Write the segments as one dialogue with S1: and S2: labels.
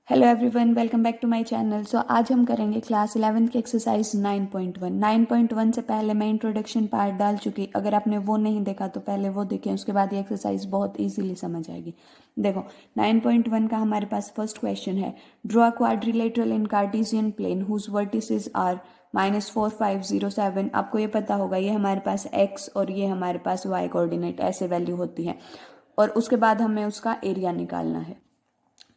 S1: Hello everyone, welcome back to my channel. So आज हम करेंगे क्लास 11th की एक्सरसाइज 9.1। 9.1 से पहले मैं इंट्रोडक्शन पार्ट डाल चुकी। अगर आपने वो नहीं देखा तो पहले वो देखें, उसके बाद ये एक्सरसाइज बहुत इजीली समझ आएगी। देखो 9.1 का हमारे पास फर्स्ट क्वेश्चन है, draw a quadrilateral in Cartesian plane whose vertices are -4 5 0 7। आपको ये पता होगा, ये हमारे पास x और ये हमारे पास y कोऑर्डिनेट ऐसे वैल्यू होती है, और उसके बाद हमें उसका एरिया निकालना है।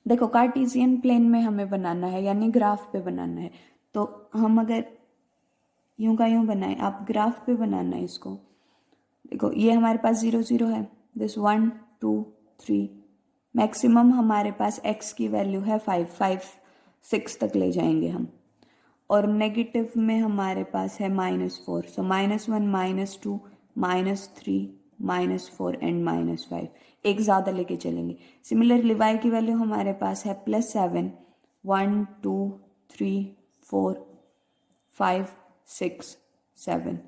S1: देखो कार्टेशियन प्लेन में हमें बनाना है, यानी ग्राफ पे बनाना है। तो हम अगर यूं का यूं बनाए, आप ग्राफ पे बनाना है इसको। देखो ये हमारे पास 0 0 है, दिस 1 2 3। मैक्सिमम हमारे पास x की वैल्यू है 5 6 तक ले जाएंगे हम। और नेगेटिव में हमारे पास है -4, सो -1 -2 -3 -4 एंड -5। एक ज़्यादा लेके चलेंगे। सिमिलरली y की वैल्यू हमारे पास है +7 1 2 3 4 5 6 7।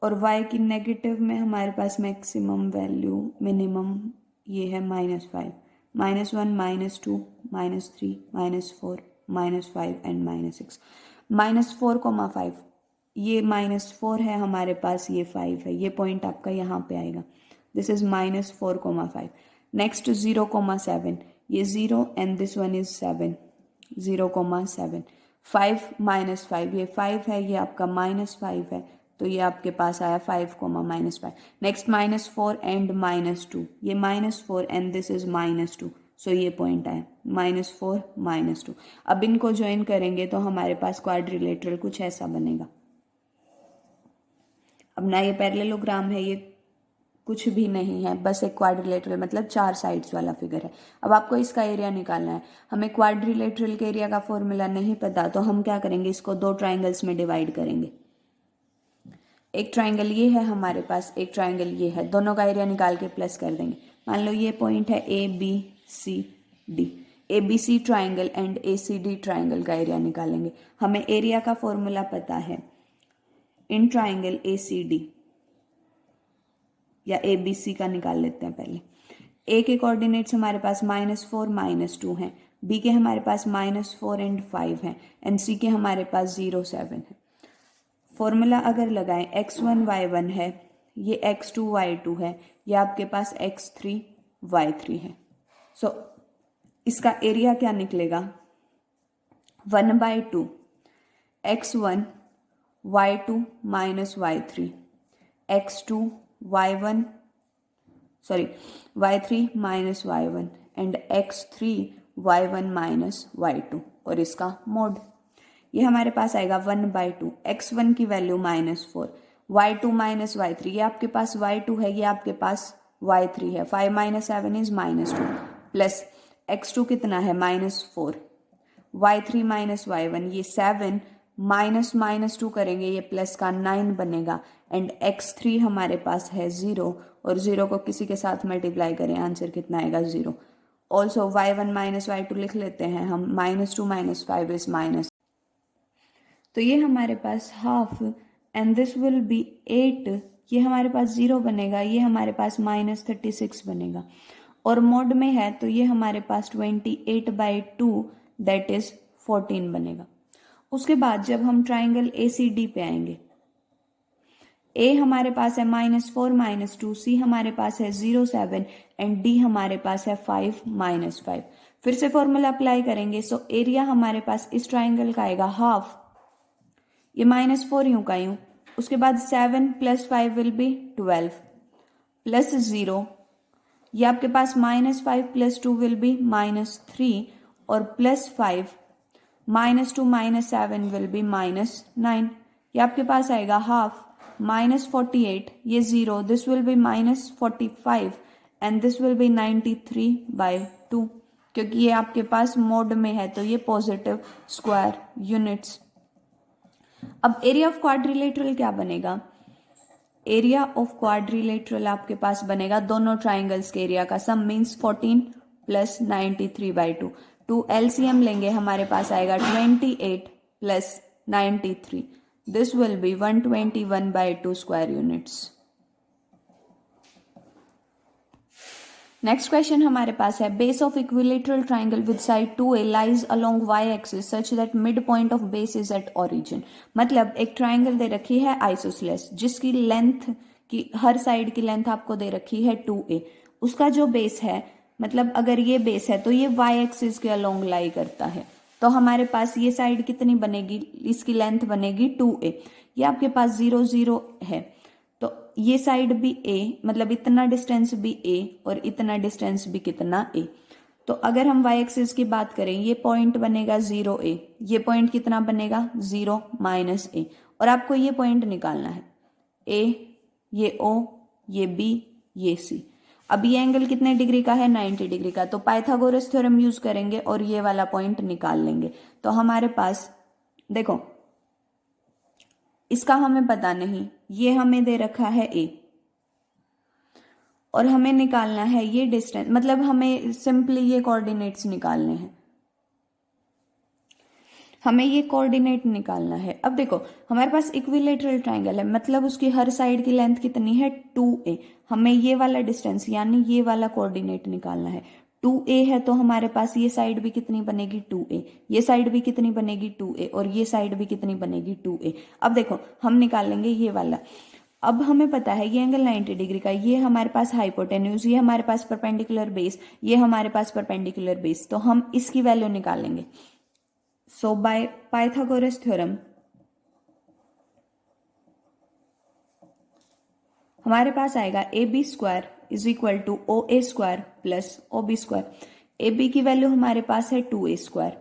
S1: और y की नेगेटिव में हमारे पास मैक्सिमम वैल्यू मिनिमम ये है -5 -1 -2 -3 -4 -5 एंड -6। -4, 5 ये -4 है हमारे पास, ये 5 है, ये पॉइंट आपका यहाँ पे आएगा। This is -4, 5। नेक्स्ट 0, 7, ये 0 एंड दिस वन इज 7, 0, 7। 5 -5, ये 5 है, ये आपका -5 है, तो ये आपके पास आया 5, -5। नेक्स्ट -4 एंड -2, ये -4 एंड दिस इज -2, सो ये पॉइंट आया -4 -2। अब इनको ज्वाइन करेंगे तो हमारे पास क्वाड्रिलेटरल कुछ ऐसा बनेगा। अब ना ये पैरेललोग्राम है, ये कुछ भी नहीं है, बस एक क्वाड्रिलेटरल मतलब 4 साइड्स वाला फिगर है। अब आपको इसका एरिया निकालना है। हमें क्वाड्रिलेटरल के एरिया का फॉर्मूला नहीं पता, तो हम क्या करेंगे, इसको 2 ट्राइंगल्स में डिवाइड करेंगे। एक ट्राइंगल ये है हमारे पास, एक ट्राइंगल ये है, दोनों का एरिया निकाल के प्लस कर देंगे। मान लो ये पॉइंट है ABCD। ABC triangle and ACD triangle का एरिया निकालेंगे। हमें एरिया का फॉर्मूला पता है इन ट्राइंगल ACD, या ABC का निकाल लेते हैं पहले। A के कोऑर्डिनेट्स हमारे पास -4 -2 हैं, B के हमारे पास -4 एंड 5 हैं, एंड C के हमारे पास 0 7 है। फॉर्मूला अगर लगाएं, x1 y1 है, ये x2 y2 है, ये आपके पास x3 y3 है। सो इसका एरिया क्या निकलेगा, 1/2 x1 y2 minus y3 x2 y1 sorry y3 minus y1 and x3 y1 minus y2, और इसका मोड ये हमारे पास आएगा 1/2। x1 की वैल्यू -4, y2 माइनस y3, ये आपके पास y2 है, ये आपके पास y3 है। 5 - 7 इज -2, प्लस x2 कितना है -4, y3 माइनस y1, ये 7 -2 करेंगे, ये प्लस का 9 बनेगा, एंड x3 हमारे पास है 0, और 0 को किसी के साथ मल्टीप्लाई करें, आंसर कितना आएगा 0। ऑल्सो y1 माइनस y2 लिख लेते हैं हम, -2 - 5 इज -, तो ये हमारे पास half and this will be 8, ये हमारे पास 0 बनेगा, ये हमारे पास -36 बनेगा, और मोड में है तो ये हमारे पास 28/2 दैट इज 14 बनेगा। उसके बाद जब हम ट्राइंगल ACD पे आएंगे, A हमारे पास है -4 -2, C हमारे पास है 0 7 एंड D हमारे पास है 5 -5। फिर से फॉर्मूला अप्लाई करेंगे, सो एरिया हमारे पास इस ट्राइंगल का आएगा हाफ, ये -4 यूं का यूं, उसके बाद 7 + 5 विल बी 12 प्लस 0, ये आपके पास -5 + 2 विल बी -3, और +5 -2 - 7 विल बी -9, ये आपके पास आएगा हाफ, -48, ये 0, this will B -45 and this will B 93/2, क्योंकि ये आपके पास मोड में है तो ये पॉजिटिव स्क्वायर यूनिट्स। अब एरिया ऑफ क्वाड्रिलेटरल क्या बनेगा, एरिया ऑफ क्वाड्रिलेटरल आपके पास बनेगा दोनों ट्राइंगल्स के एरिया का सम, मीन्स 14 + 93/2। 2 LCM लेंगे, हमारे पास आएगा 28 + 93, this will B 121/2 square units. Next question हमारे पास है, base of equilateral triangle with side 2a lies along y axis such that mid point of base is at origin. मतलब एक ट्राइंगल दे रखी है आइसोसेलेस, जिसकी लेंथ की हर साइड की लेंथ आपको दे रखी है 2a। उसका जो बेस है, मतलब अगर ये बेस है तो ये y एक्सिस के अलोंग लाई करता है। तो हमारे पास ये साइड कितनी बनेगी, इसकी लेंथ बनेगी 2a। ये आपके पास 0 0 है, तो ये साइड भी a, मतलब इतना डिस्टेंस भी a और इतना डिस्टेंस भी कितना a। तो अगर हम y एक्सिस की बात करें, ये पॉइंट बनेगा 0a, ये पॉइंट कितना बनेगा 0 माइनस a, और आपको ये पॉइंट निकालना है a, ये o, ये b, ये c। अब ये एंगल कितने डिग्री का है, 90 डिग्री का। तो पाइथागोरस थ्योरम यूज करेंगे और ये वाला पॉइंट निकाल लेंगे। तो हमारे पास देखो, इसका हमें पता नहीं, ये हमें दे रखा है a और हमें निकालना है ये डिस्टेंस, मतलब हमें सिंपली ये कोऑर्डिनेट्स निकालने हैं, हमें ये कोऑर्डिनेट निकालना है। अब देखो हमारे पास इक्विलेटरल ट्राइंगल है, मतलब उसकी हर साइड की लेंथ कितनी है 2a। हमें ये वाला डिस्टेंस यानी ये वाला कोऑर्डिनेट निकालना है। 2a है तो हमारे पास ये साइड भी कितनी बनेगी 2a, ये साइड भी कितनी बनेगी 2a, और ये साइड भी कितनी बनेगी 2a। अब देखो हम निकालेंगे ये वाला। अब हमें पता है ये एंगल 90 डिग्री का, ये हमारे पास हाइपोटेन्यूज, ये हमारे पास परपेंडिकुलर बेस, ये हमारे पास परपेंडिकुलर बेस, तो हम इसकी वैल्यू निकालेंगे। सो बाय पाइथागोरस थ्योरम हमारे पास आएगा A B square is equal to O A square plus O B square. A B की वैल्यू हमारे पास है 2a स्क्वायर,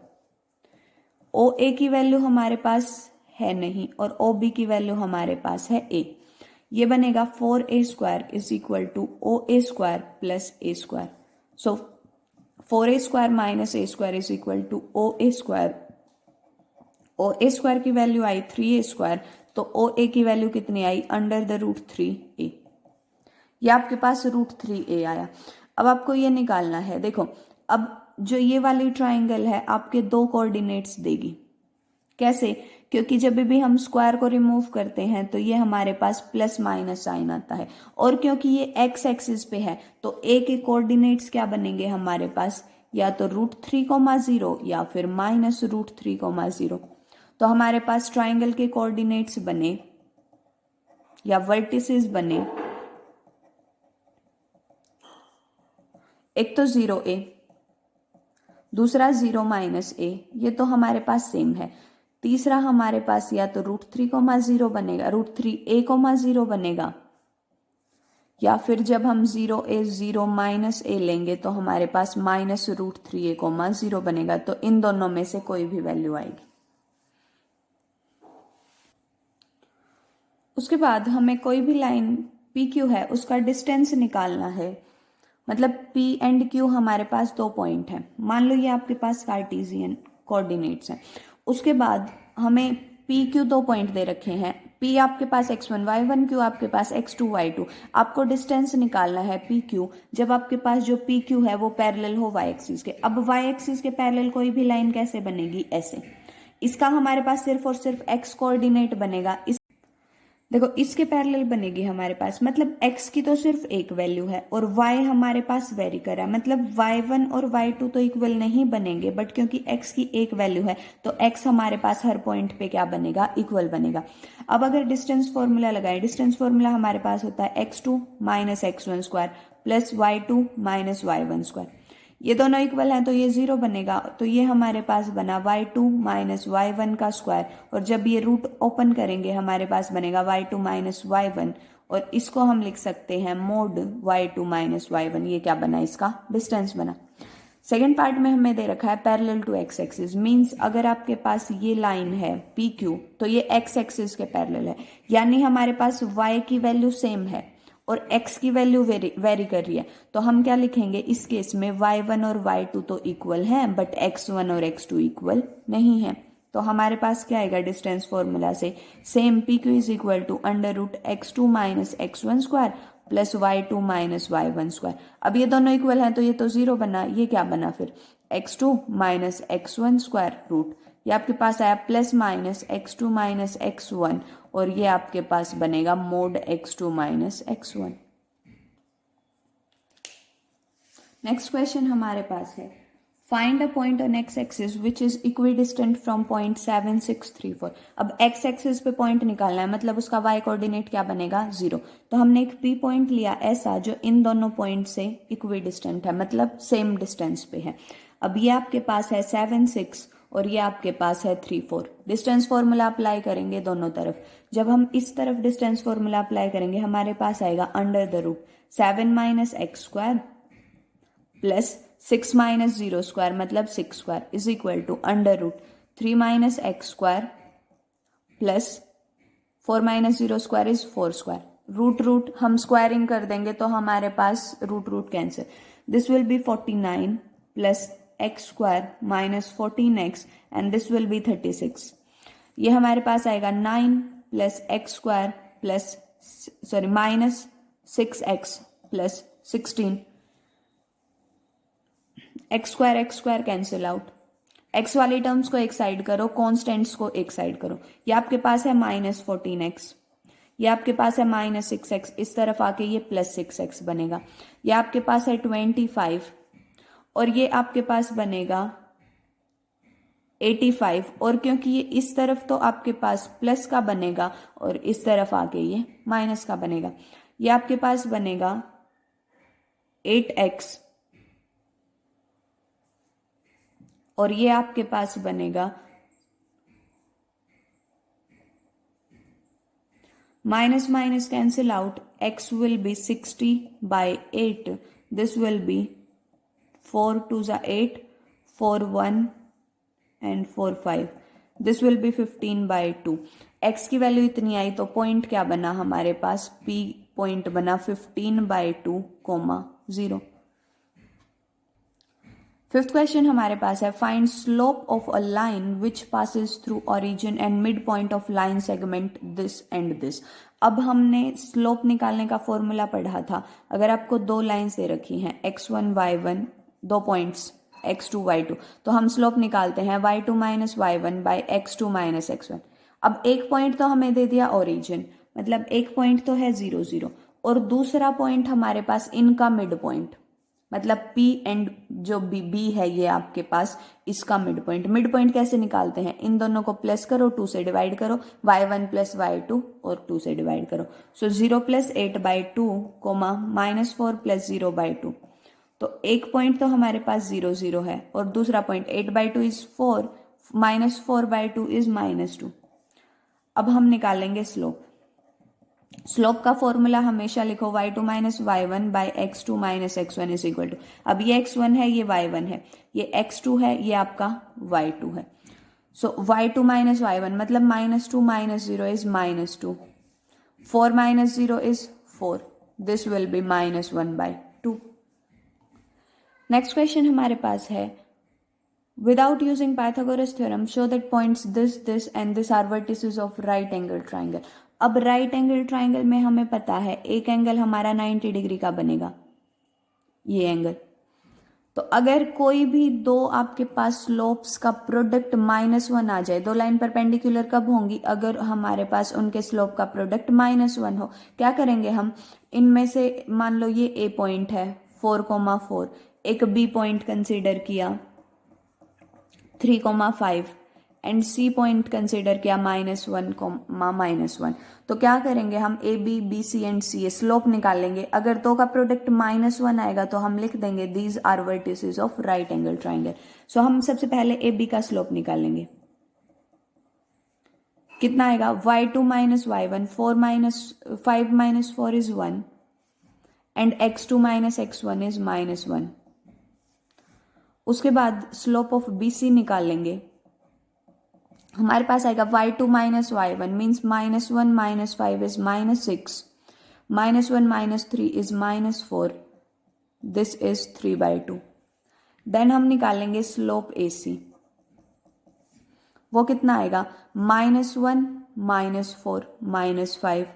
S1: ओ ए की वैल्यू हमारे पास है नहीं, और ओ बी की वैल्यू हमारे पास है a। ये बनेगा 4a square is equal to O A square plus A square. So 4a square minus a square is equal to O A square. O A square की वैल्यू आई 3a square, तो O ए की value कितनी आई under the root 3a। ये आपके पास root 3a आया। अब आपको ये निकालना है, देखो अब जो ये वाली ट्राइंगल है आपके दो कोऑर्डिनेट्स देगी। कैसे, क्योंकि जब भी हम स्क्वायर को रिमूव करते हैं तो ये हमारे पास प्लस माइनस साइन आता है, और क्योंकि ये एक्स एक्सिस पे है तो ए के कोऑर्डिनेट्स क्या बनेंगे हमारे पास, या तो √3,0 या फिर -√3,0। तो हमारे पास ट्राइंगल के कोऑर्डिनेट्स बने या वर्टिसेस बने, एक तो 0a, दूसरा 0 माइनस a, ये तो हमारे पास सेम है। तीसरा हमारे पास या तो √3,0 बनेगा, √3a,0 बनेगा, या फिर जब हम 0a 0 माइनस a लेंगे तो हमारे पास -√3a,0 बनेगा। तो इन दोनों में से कोई भी वैल्यू आएगी। उसके बाद हमें कोई भी लाइन पी क्यू है उसका डिस्टेंस निकालना है। मतलब P एंड Q हमारे पास दो पॉइंट हैं, मान लो ये आपके पास कार्टेशियन कोऑर्डिनेट्स हैं। उसके बाद हमें PQ दो पॉइंट दे रखे हैं, P आपके पास x1 y1, Q आपके पास x2 y2। आपको डिस्टेंस निकालना है PQ जब आपके पास जो PQ है वो पैरेलल हो y एक्सिस के। अब y एक्सिस के पैरेलल कोई भी लाइन कैसे बनेगी, ऐसे। इसका हमारे पास सिर्फ और सिर्फ x कोऑर्डिनेट बनेगा। देखो इसके पैरेलल बनेगी हमारे पास, मतलब x की तो सिर्फ एक वैल्यू है और y हमारे पास वेरी कर रहा है, मतलब y1 और y2 तो इक्वल नहीं बनेंगे, बट क्योंकि x की एक वैल्यू है तो x हमारे पास हर पॉइंट पे क्या बनेगा, इक्वल बनेगा। अब अगर डिस्टेंस फॉर्मूला लगाए, डिस्टेंस फॉर्मूला हमारे पास होता है x2 minus x1 square plus y2 minus y1 square. ये दोनों इक्वल हैं तो ये 0 बनेगा, तो ये हमारे पास बना y2 माइनस y1 का स्क्वायर, और जब ये रूट ओपन करेंगे हमारे पास बनेगा y2 माइनस y1, और इसको हम लिख सकते हैं मोड y2 माइनस y1। ये क्या बना, इसका डिस्टेंस बना। सेकेंड पार्ट में हमें दे रखा है parallel to X axis, means अगर आपके पास ये लाइन है PQ तो ये एक्स एक्सिस के पैरेलल है, यानी हमारे पास y की वैल्यू सेम है और x की वैल्यू वेरी कर रही है। तो हम क्या लिखेंगे इस केस में, y1 और y2 तो इक्वल हैं बट x1 और x2 इक्वल नहीं है। तो हमारे पास क्या आएगा डिस्टेंस फॉर्मूला से, same PQ is equal to √x2 minus x1 square plus y2 minus y1 square. अब ये दोनों इक्वल हैं तो ये तो 0 बना, ये क्या बना फिर x2 minus x1 square root, ये आपके पास आया plus minus x2 minus x1, और ये आपके पास बनेगा mode x2 minus x1। Next question हमारे पास है find a point on x axis which is equidistant from point 7634। अब एक्स एक्सिस पे पॉइंट निकालना है, मतलब उसका वाई कोऑर्डिनेट क्या बनेगा, 0। तो हमने एक पी पॉइंट लिया ऐसा जो इन दोनों पॉइंट से इक्विडिस्टेंट है, मतलब सेम डिस्टेंस पे है। अब ये आपके पास है 7 6 और ये आपके पास है 3 4। डिस्टेंस फॉर्मूला अप्लाई करेंगे दोनों तरफ। जब हम इस तरफ डिस्टेंस फॉर्मूला अप्लाई करेंगे हमारे पास आएगा under the root 7 minus x square plus 6 minus 0 square मतलब 6 square is equal to under root 3 minus x square plus 4 minus 0 square is 4 square. Root root हम स्क्वायरिंग कर देंगे तो हमारे पास root root cancel. This will be 49 plus x square minus 14x and this will be 36। ये हमारे पास आएगा 9 plus x square plus minus 6x plus 16। X square cancel out. X वाली टर्म्स को एक साइड करो, कॉन्स्टेंट्स को एक साइड करो। ये आपके पास है -14x, ये आपके पास है -6x, इस तरफ आके ये +6x बनेगा। ये आपके पास है 25 और ये आपके पास बनेगा 85। और क्योंकि ये इस तरफ तो आपके पास प्लस का बनेगा और इस तरफ आके ये माइनस का बनेगा। ये आपके पास बनेगा 8x और ये आपके पास बनेगा minus minus cancel out, x will be 60/8, this will B 4 2 8, 4 1 and 4 5, this will B 15/2। x की वैल्यू इतनी आई तो पॉइंट क्या बना हमारे पास, p पॉइंट बना 15/2, 0। फिफ्थ क्वेश्चन हमारे पास है find slope of a line which passes through origin and mid point of line segment this and this. अब हमने स्लोप निकालने का फॉर्मूला पढ़ा था। अगर आपको दो लाइन्स दे रखी हैं x1 y1, दो पॉइंट्स x2 y2, तो हम स्लोप निकालते हैं y2 minus y1 by x2 minus x1। अब एक पॉइंट तो हमें दे दिया ओरिजिन, मतलब एक पॉइंट तो है 0 0 और दूसरा पॉइंट हमारे पास इनका मिड पॉइंट, मतलब P एंड जो B है ये आपके पास इसका मिड पॉइंट। मिड पॉइंट कैसे निकालते हैं, इन दोनों को प्लस करो, 2 से डिवाइड करो, y1 प्लस y2 और 2 से डिवाइड करो। सो 0 प्लस 8/2 कोमा -4 प्लस 0/2। तो एक पॉइंट तो हमारे पास 0 0 है और दूसरा पॉइंट 8/2 इज 4, -4/2 इज -2। अब हम निकालेंगे स्लोप। स्लोप का फॉर्मूला हमेशा लिखो y2 minus y1 by x2 minus x1 is equal to, अब ये x1 है ये y1 है, ये x2 है ये आपका y2 है। सो y2 माइनस y1 मतलब -2 minus 0 is -2, 4 minus 0 is 4, this will B -1/2। Next question हमारे पास है without using Pythagoras theorem show that points this and this are vertices of right angle triangle। अब राइट एंगल ट्राइंगल में हमें पता है एक एंगल हमारा 90 डिग्री का बनेगा, ये एंगल। तो अगर कोई भी दो आपके पास स्लोप्स का प्रोडक्ट -1 आ जाए, दो लाइन परपेंडिकुलर कब होंगी, अगर हमारे पास उनके स्लोप का प्रोडक्ट -1 हो। क्या करेंगे हम, इनमें से मान लो ये ए पॉइंट है 4,4, एक बी पॉइंट कंसीडर किया 3,5 एंड सी पॉइंट कंसिडर किया -1, तो क्या करेंगे हम A B B C and C slope निकालेंगे। अगर दो का प्रोडक्ट -1 आएगा तो हम लिख देंगे these are vertices of right angle triangle. So हम सबसे पहले ए बी का स्लोप निकालेंगे। कितना आएगा, y2 minus y1, 5 minus 4 is 1 and x2 minus x1 is -1। उसके बाद स्लोप ऑफ बी सी निकालेंगे, हमारे पास आएगा y2 minus y1 means -1 minus 5 is -6, -1 minus 3 is -4, this is 3/2। Then हम निकालेंगे स्लोप ए सी, वो कितना आएगा, -1 -4 -5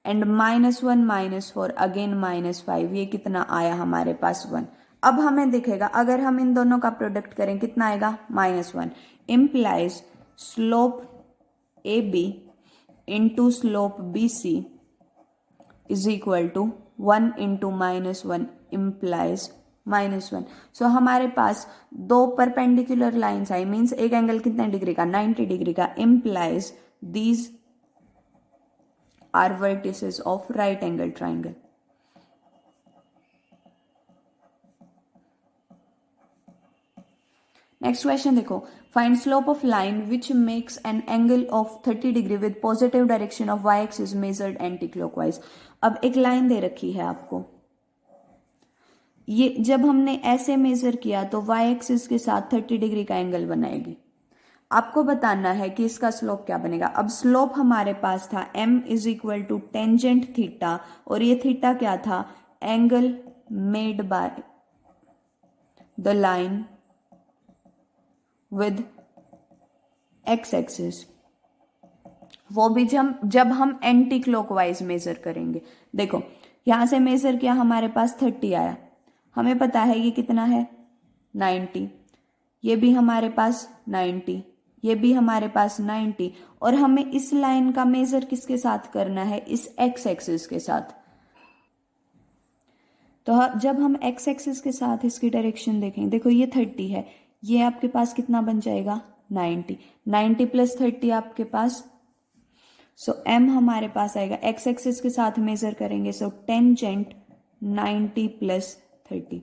S1: एंड -1 -4 अगेन -5, ये कितना आया हमारे पास 1। अब हमें दिखेगा अगर हम इन दोनों का प्रोडक्ट करें कितना आएगा, -1, implies slope A B into slope B C is equal to 1 into -1 implies -1। So हमारे पास दो परपेंडिकुलर लाइन्स आई, मीन्स एक एंगल कितने डिग्री का, 90 डिग्री का, implies these are vertices of right angle triangle. Next question देखो, find slope of line which makes an angle of 30 degree with positive direction of y axis measured anticlockwise. अब एक line दे रखी है आपको, ये जब हमने ऐसे मेजर किया तो वाई एक्सिस के साथ 30 डिग्री का एंगल बनाएगी। आपको बताना है कि इसका स्लोप क्या बनेगा। अब स्लोप हमारे पास था m is equal to tangent theta, और ये थीटा क्या था, angle made by the line with X axis, वो भी जब हम एंटी क्लॉकवाइज मेजर करेंगे। देखो यहां से मेजर किया, हमारे पास 30 आया, हमें पता है ये कितना है 90, ये भी हमारे पास 90, ये भी हमारे पास 90, और हमें इस लाइन का मेजर किसके साथ करना है, इस एक्स एक्सिस के साथ। तो जब हम एक्स एक्सिस के साथ इसकी डायरेक्शन देखें, देखो ये 30 है, ये आपके पास कितना बन जाएगा 90, 90 प्लस 30 आपके पास, सो m हमारे पास आएगा, एक्स एक्सिस के साथ मेजर करेंगे, so tangent 90 plus 30।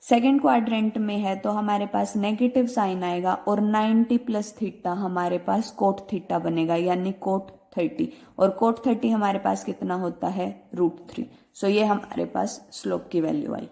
S1: Second quadrant में है तो हमारे पास नेगेटिव साइन आएगा, और 90 प्लस थीटा हमारे पास कोट थीटा बनेगा, यानी कोट 30, और कोट 30 हमारे पास कितना होता है √3। सो ये हमारे पास स्लोप की वैल्यू आई।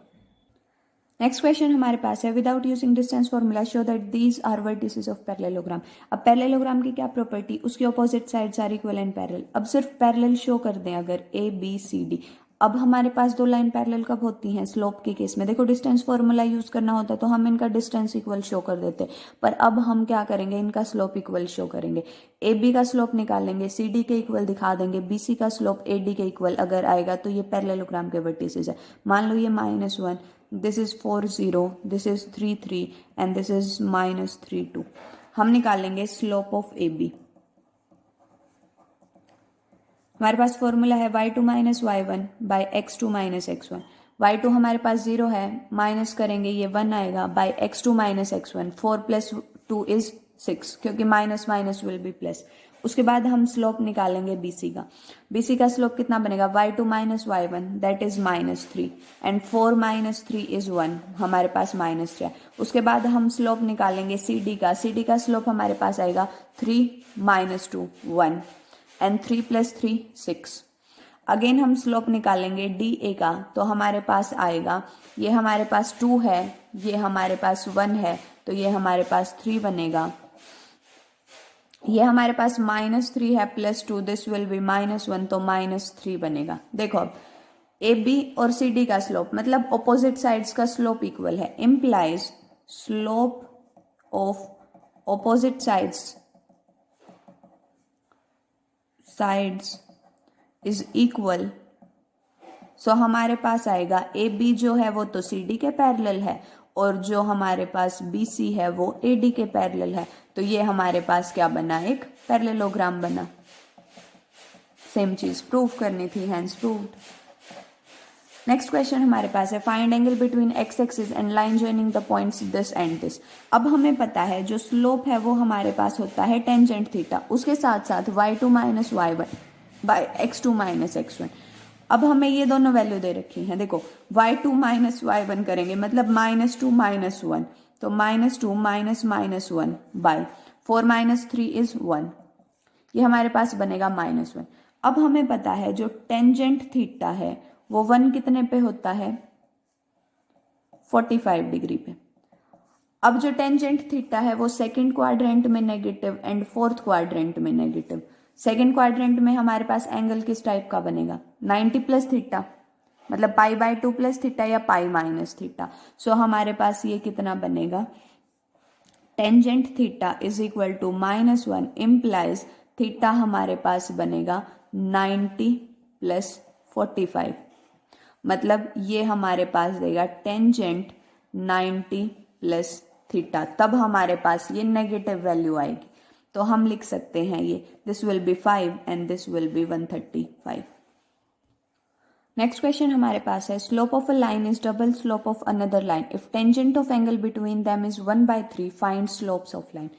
S1: नेक्स्ट क्वेश्चन हमारे पास है, without using distance formula show that these are vertices of parallelogram. अब पैरेललोग्राम की क्या प्रॉपर्टी, उसकी opposite sides are equal and parallel. अब सिर्फ पैरेलल शो कर दें अगर ए बी सी डी। अब हमारे पास दो लाइन पैरेलल कब होती हैं, स्लोप के केस में। देखो डिस्टेंस फॉर्मूला यूज करना होता तो हम इनका डिस्टेंस इक्वल शो कर देते, पर अब हम क्या करेंगे, इनका स्लोप इक्वल शो करेंगे। ए बी का स्लोप निकालेंगे, सी डी के इक्वल दिखा देंगे, बी सी का स्लोप ए डी के इक्वल अगर आएगा तो ये पैरेललोग्राम के वर्टिसेस है। मान लो ये -1, this is 4 0, this is 3 3 and this is -3 2। हम निकालेंगे स्लोप ऑफ ए बी। हमारे पास फॉर्मूला है y2 - y1 by x2 - x1। y2 हमारे पास 0 है, माइनस करेंगे ये 1 आएगा, बाई x2 - x1, 4 + 2 इज 6, क्योंकि minus minus will be plus. उसके बाद हम स्लोप निकालेंगे BC का। BC का स्लोप कितना बनेगा, y2 - y1 that is -3, and 4 - 3 is 1, हमारे पास -3 है। उसके बाद हम स्लोप निकालेंगे CD का। CD का स्लोप हमारे पास आएगा 3 - 2 1, एंड 3 + 3 6। अगेन हम स्लोप निकालेंगे DA का, तो हमारे पास आएगा, ये हमारे पास 2 है, ये हमारे पास 1 है, तो ये हमारे पास 3 बनेगा। ये हमारे पास -3 है प्लस 2, दिस विल बी -1, तो -3 बनेगा। देखो अब AB और CD का स्लोप, मतलब ऑपोजिट साइड्स का स्लोप इक्वल है, implies slope of opposite sides is equal. So हमारे पास आएगा AB जो है वो तो CD के पैरेलल है, और जो हमारे पास BC है वो AD के पैरेलल है, तो ये हमारे पास क्या बना, एक पैरेललोग्राम बना। सेम चीज प्रूव करनी थी, हैंस प्रूव्ड। नेक्स्ट क्वेश्चन हमारे पास है, find angle between x axis and line joining the points this and this. अब हमें पता है जो स्लोप है वो हमारे पास होता है टेंजेंट थीटा, उसके साथ साथ y2 - y1 by x2 - x1। अब हमें ये दोनों वैल्यू दे रखी हैं, देखो y2 - y1 करेंगे मतलब -2 - 1, तो -2 - -1 बाय 4 - 3 इज 1, ये हमारे पास बनेगा -1। अब हमें पता है जो टेंजेंट थीटा है वो 1 कितने पे होता है, 45 डिग्री पे। अब जो टेंजेंट थीटा है वो सेकंड क्वाड्रेंट में नेगेटिव एंड फोर्थ क्वाड्रेंट में नेगेटिव। सेकंड क्वाड्रेंट में हमारे पास एंगल किस टाइप का बनेगा, 90 प्लस थीटा, मतलब π/2 प्लस थीटा या π माइनस थीटा। सो हमारे पास ये कितना बनेगा, tangent theta is equal to -1, implies theta हमारे पास बनेगा 90 प्लस 45, मतलब ये हमारे पास देगा टेंजेंट 90 प्लस थीटा। तब हमारे पास ये नेगेटिव वैल्यू आएगी, तो हम लिख सकते हैं ये, this will B 5 and this will B 135। Next question हमारे पास है slope of a line is double slope of another line if tangent of angle between them is 1/3 find slopes of line.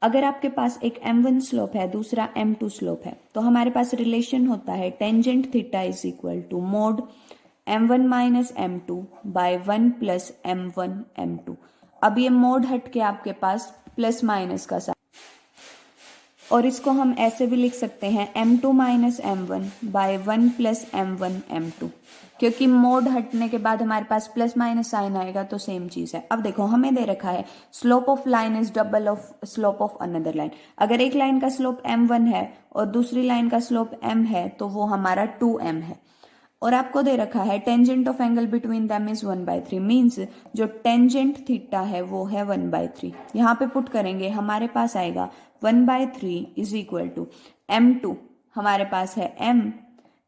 S1: अगर आपके पास एक m1 स्लोप है दूसरा m2 slope है तो हमारे पास रिलेशन होता है tangent theta is equal to mod m1 minus m2 by 1 plus m1 m2। अब ये मोड हट के आपके पास प्लस माइनस का साइन, और इसको हम ऐसे भी लिख सकते हैं m2 minus m1 bye 1 plus m1 m2, क्योंकि मोड हटने के बाद हमारे पास प्लस माइनस साइन आएगा तो सेम चीज है। अब देखो हमें दे रखा है slope of line is double of slope of another line. अगर एक लाइन का स्लोप m1 है और दूसरी लाइन का स्लोप m है तो वो हमारा 2m है, और आपको दे रखा है tangent of angle between them is 1/3 means जो टेंजेंट थीटा है वो है 1/3। यहाँ पे पुट करेंगे हमारे पास आएगा 1/3 इज इक्वल टू m2 हमारे पास है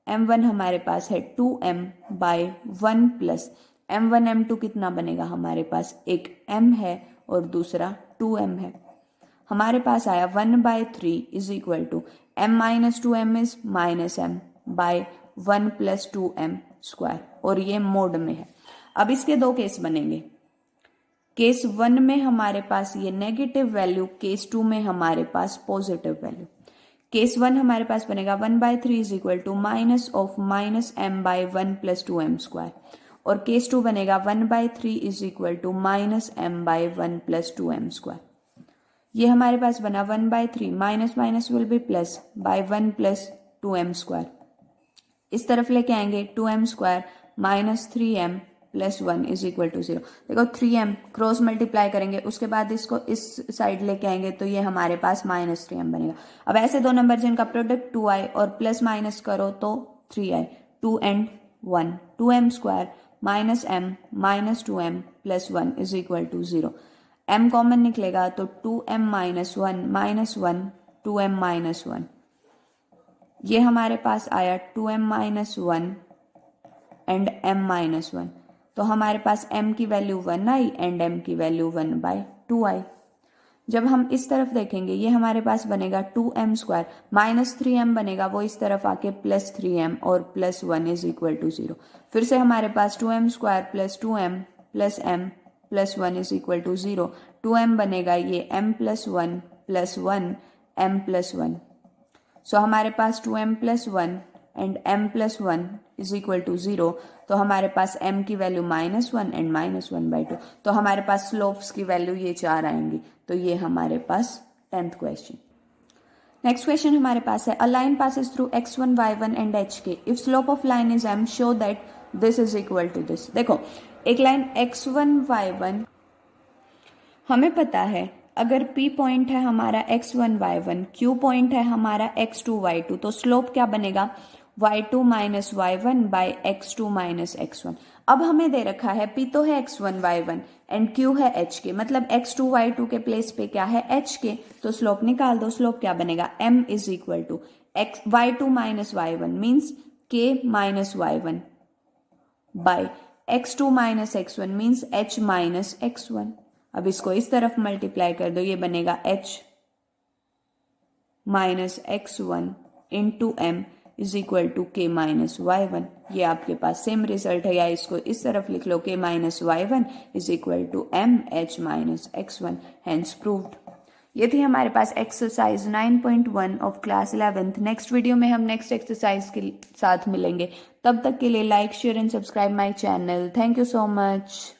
S1: m1 हमारे पास है 2m bye 1 plus m1 m2 कितना बनेगा, हमारे पास एक m है और दूसरा 2m है। हमारे पास आया 1/3 is equal to m minus 2m is minus m by 1 plus 2m square, और ये मोड में है। अब इसके दो केस बनेंगे, केस 1 में हमारे पास ये नेगेटिव वैल्यू, केस 2 में हमारे पास पॉजिटिव वैल्यू। केस 1 हमारे पास बनेगा 1/3 is equal to minus of minus m by 1 plus 2m square, और केस 2 बनेगा 1/3 is equal to minus m by 1 plus 2m square. ये हमारे पास बना 1/3 minus minus will be plus by 1 plus 2m square. इस तरफ लेके आएंगे 2m square minus 3m plus 1 is equal to 0। देखो 3m क्रॉस मल्टीप्लाई करेंगे, उसके बाद इसको इस साइड लेके आएंगे तो ये हमारे पास माइनस 3m बनेगा। अब ऐसे दो नंबर जिनका प्रोडक्ट 2i और प्लस माइनस करो तो 3i, 2 and 1, 2m square minus m minus 2m plus 1 is equal to 0। m common निकलेगा तो 2m minus 1 minus 1 2m minus 1, ये हमारे पास आया 2m minus 1 and m minus 1, तो हमारे पास m की वैल्यू 1 आई एंड m की वैल्यू 1/2 आई। जब हम इस तरफ देखेंगे ये हमारे पास बनेगा 2m स्क्वायर माइनस 3m बनेगा, वो इस तरफ आके प्लस 3m और प्लस 1 इज इक्वल टू 0। फिर से हमारे पास 2m square plus 2m plus m plus 1 is equal to 0। 2m बनेगा ये m plus 1 plus 1 m plus 1, so हमारे पास 2m plus 1 and m plus 1 is equal to 0, तो हमारे पास m की वैल्यू -1 एंड -1/2, तो हमारे पास स्लोप्स की वैल्यू ये 4 आएंगी। तो ये हमारे पास 10th क्वेश्चन। नेक्स्ट क्वेश्चन हमारे पास है a line passes through x1 y1 and hk if slope of line is m show that this is equal to this. देखो एक लाइन x1 y1, हमें पता है अगर P पॉइंट है हमारा x1 y1, Q पॉइंट है हमारा x2 y2, तो स्लोप क्या बनेगा y2 minus y1 by x2 minus x1। अब हमें दे रखा है P तो है x1 y1 एंड Q है hk, मतलब x2 y2 के प्लेस पे क्या है hk, तो स्लोप निकाल दो। स्लोप क्या बनेगा m is equal to y2 minus y1 means k minus y1 by x2 minus x1 means h minus x1। अब इसको इस तरफ मल्टीप्लाई कर दो, ये बनेगा h minus x1 into m is equal to k minus y1। ये आपके पास सेम रिजल्ट है, या इसको इस तरफ लिख लो k minus y1 is equal to m h minus x1, hence proved. ये थी हमारे पास exercise 9.1 of class 11th। Next video में हम नेक्स्ट एक्सरसाइज के साथ मिलेंगे, तब तक के लिए like share and subscribe my channel. Thank you so much.